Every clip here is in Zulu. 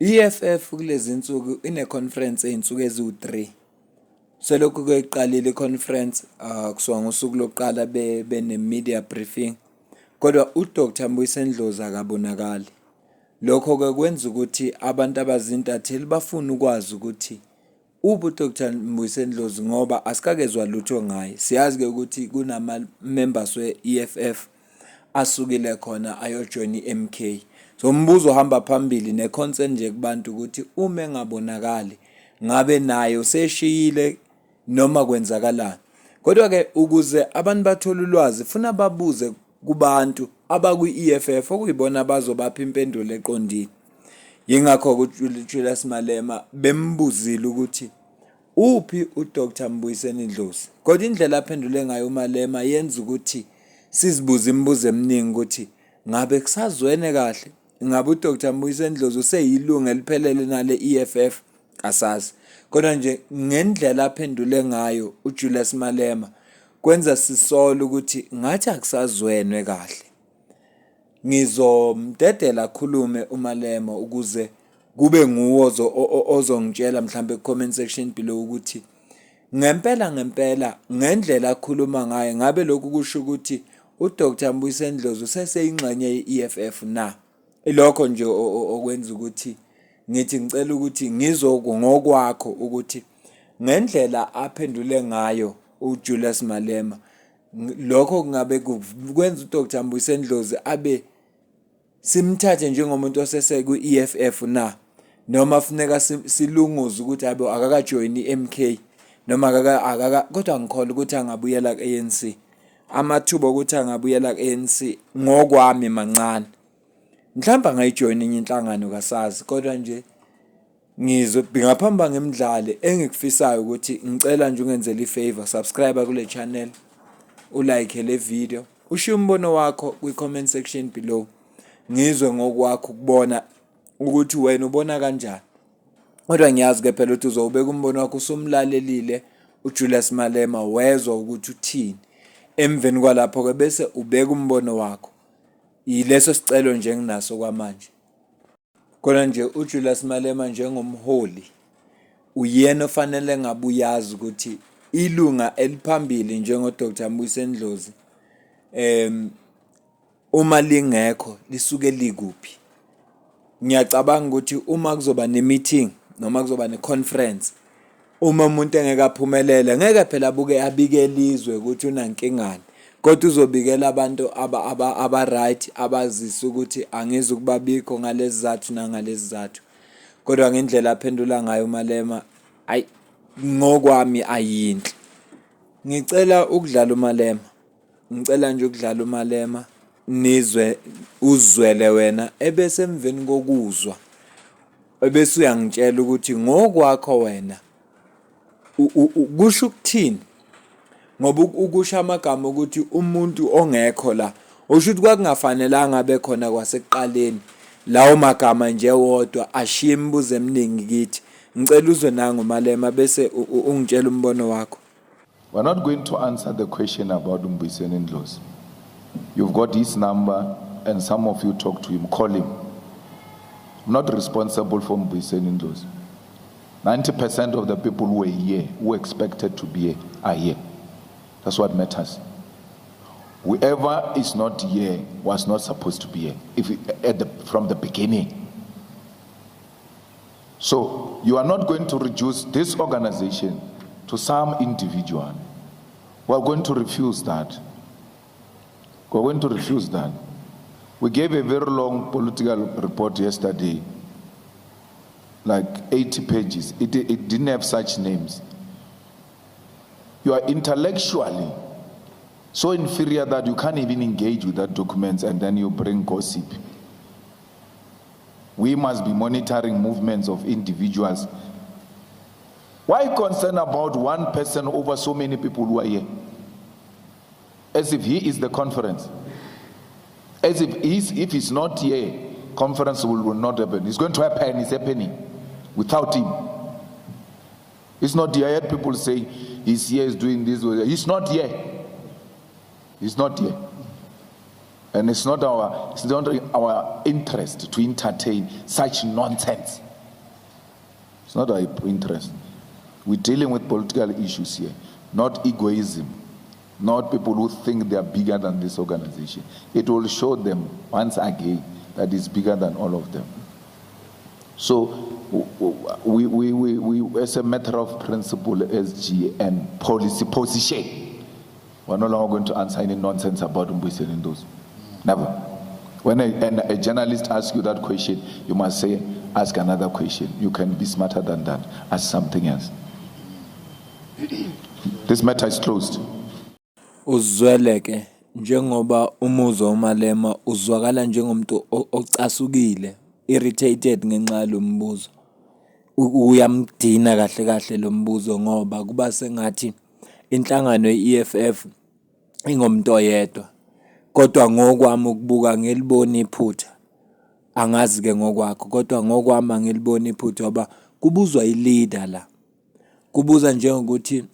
EFF kulezi insuku ine-conference ey'nsuku eziwu-3. Selokhu kuyiqalile i-conference kusuka ngosuku lokuqala bene-media briefing. Kodwa uDr Mbuyiseni Ndlozi akabonakali. Lokho-ke kwenza ukuthi abantu abazintatheli bafune ukwazi ukuthi uDr Mbuyiseni Ndlozi ngoba asikakezwa lutho ngaye. Siyazi-ke ukuthi kunama-members we-EFF asukile khona ayojoyina i-MK. So umbuzo ohamba phambili ne-concern nje kubantu ukuthi uma engabonakali ngabe nayo seshiyile noma kwenzakalani. Kodwa-ke ukuze abantu bathole ulwazi funa babuze kubantu abakwi-EFF okuyibona bazobapha impendulo eqondile. Yingakho-ke uJulius Malema bembuzile ukuthi uphi uDr Mbuyiseni Ndlozi. Kodwa indlela aphendule ngayo uMalema yenza ukuthi sizibuze imibuzo eminingi ukuthi ngabe kusazwene kahle. Ngabe uDr Mbuyiseni Ndlozi useyilunga eliphelele nale EFF asazi. Kodwa nje ngendlela aphendule ngayo uJulius Malema kwenza sisola ukuthi ngathi akusazwenwe kahle. Ngizomdedela akhulume uMalema ukuze kube nguwo ozongitshela mhlambe ku-comment section below ukuthi ngempela ngendlela akhuluma ngayo ngabe lokhu kusho ukuthi uDr Mbuyiseni Ndlozi useseyingxenye ye-EFF na. Ilokho nje okwenza ukuthi ngithi ngicela ukuthi ngokwakho ukuthi ngendlela aphendule ngayo uJulius Malema lokho kungabe kwenza uDr Mbuyiseni Ndlozi abe simthathe njengomuntu osese ku-EFF na, noma funeka silunguze ukuthi abe akakajoyini i-MK noma kodwa ngikholwa ukuthi angabuyela ku-ANC. Amathuba ukuthi angabuyela ku-ANC ngokwami mancane. Mhlawumbe angayijoyina enye inhlangano kasazi, kodwa nje ngingaphamba ngemidlalo engikufisayo ukuthi ngicela nje ungenzele i-favor, subscribe kule channel, ulike le video, ushiye umbono wakho kwi-comment section below. Ngizwe ngokwakho ukubona ukuthi wena ubona kanjani. Kodwa ngiyazi-ke phela ukuthi uzowubeka umbono wakho usumlalelile uJulius Malema wezwa ukuthi uthini. Emveni kwalapho-ke bese ubeka umbono wakho. Yileso sicelo nje enginaso kwamanje. Kodwa nje uJulius Malema njengomholi uyena ofanele ngabe uyazi ukuthi ilunga eliphambili njengoDr Mbuyiseni Ndlozi uma lingekho lisuke likuphi. Ngiyacabanga ukuthi uma kuzoba ne-meeting noma kuzoba ne-conference, uma umuntu engeke aphumelele ngeke phela abike elizwe ukuthi unankingani, kodwa uzobikela abantu aba-right abazisa ukuthi angizukubabikho ngalezi zathu nangalezi zathu. Kodwa ngendlela aphendula ngayo uMalema ngokwami ayinhle. Ngicela ukudlala uMalema, ngicela nje ukudlala uMalema uzwele wena ebese emveni kokuzwa ebese uyangitshela ukuthi ngokwakho wena kusho ukuthini. Ngoba ukusho amagama ukuthi umuntu ongekho la usho ukuthi kwakungafanelanga abe khona kwasekuqaleni. Lawo magama nje wodwa ashiye imibuzo eminingi kithi. Ngicela uzwe nangu Malema bese ungitshela umbono wakho. We're not going to answer the question about Mbuyiseni Ndlozi. You've got his number and some of you talk to him, call him. I'm not responsible for Mbuyiseni Ndlozi. 90% of the people who were here, who expected to be here, are here. That's what matters. Whoever is not here was not supposed to be here from the beginning. So you are not going to reduce this organization to some individual. We're going to refuse that. We're going to refuse that. We gave a very long political report yesterday, like 80 pages. It didn't have such names. You are intellectually so inferior that you can't even engage with that document, and then you bring gossip. We must be monitoring movements of individuals. Why concern about one person over so many people who are here? As if he is the conference. As if he's not here, conference will not happen. It's going to happen, it's happening without him. It's not here. I heard people say he's here, he's doing this. He's not here. He's not here. And it's not our interest to entertain such nonsense. not our interest. We're dealing with political issues here, not egoism, not people who think they are bigger than this organization. It will show them once again that it's bigger than all of them. So we as a matter of principle, SG and policy position, we're no longer going to answer any nonsense about Mbuyiseni Ndlovu. Never. When a journalist asks you that question, you must say, ask another question. You can be smarter than that. Ask something else. This matter is closed. Uzweleke njengoba Umuzwa uMalema uzwakala njengomuntu ocasukile, irritated ngenxa yalombuzo. Uyamdina kahle kahle lo mbuzo ngoba kuba sengathi inhlangano ye-EFF ingomuntu oyedwa. Kodwa ngokwami ukubuka ngelibona iphutha. Angazi ke ngokwakho kodwa ngokwami ngilibona iphutha ngoba kubuzwa ileader la. Kubuza njengokuthi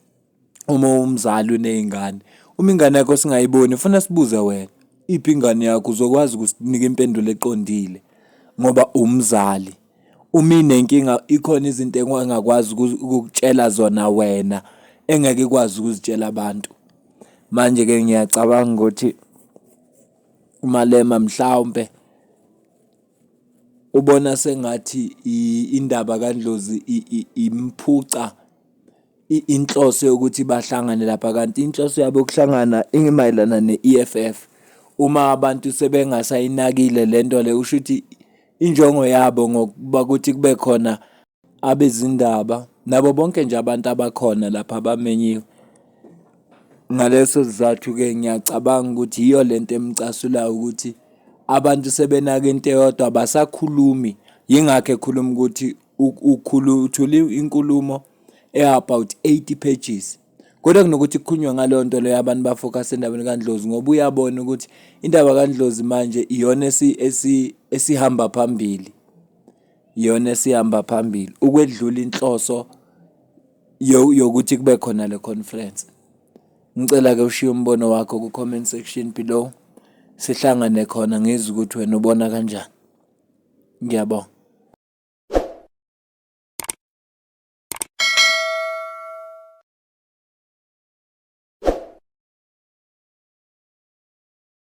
uma umzali unezingane, uma ingane yakho singayiboni ufuna sibuze wena, iphi ingane yakho uzokwazi ukusinika impendulo eqondile ngoba umzali. Uma inenkinga ikhona izinto engakwazi ukukutshela zona wena engeke ikwazi ukuzitshela abantu. Manje ke ngiyacabanga ukuthi uMalema mhlawumbe ubona sengathi indaba kaNdlovu imphuca inhloso yokuthi bahlangane lapha, kanti inhloso yabo ukuhlangana ingemayelana ne-EFF. Uma abantu sebengasayinakile lento le usho ukuthi injongo yabo ngokuba ukuthi kube khona abezindaba nabo bonke nje abantu abakhona lapha abamenyiwe. Ngaleso sizathu ke ngiyacabanga ukuthi iyo lento emcasula ukuthi abantu sebenaka into eyodwa basakhulumi. Yingakho ekhuluma ukuthi uthule inkulumo about 80 pages. Kodwa kunokuthi kukhulunywe ngaleyo nto leyo abantu bafocus endabeni kaNdlovu ngoba uyabona ukuthi indaba kaNdlovu manje iyona esihamba phambili. Iyona esihamba phambili ukwedlula inhloso yokuthi kube khona le conference. Ngicela ke ushiye umbono wakho ku comment section below. Sihlangane khona ngizwe ukuthi wena ubona kanjani. Ngiyabonga.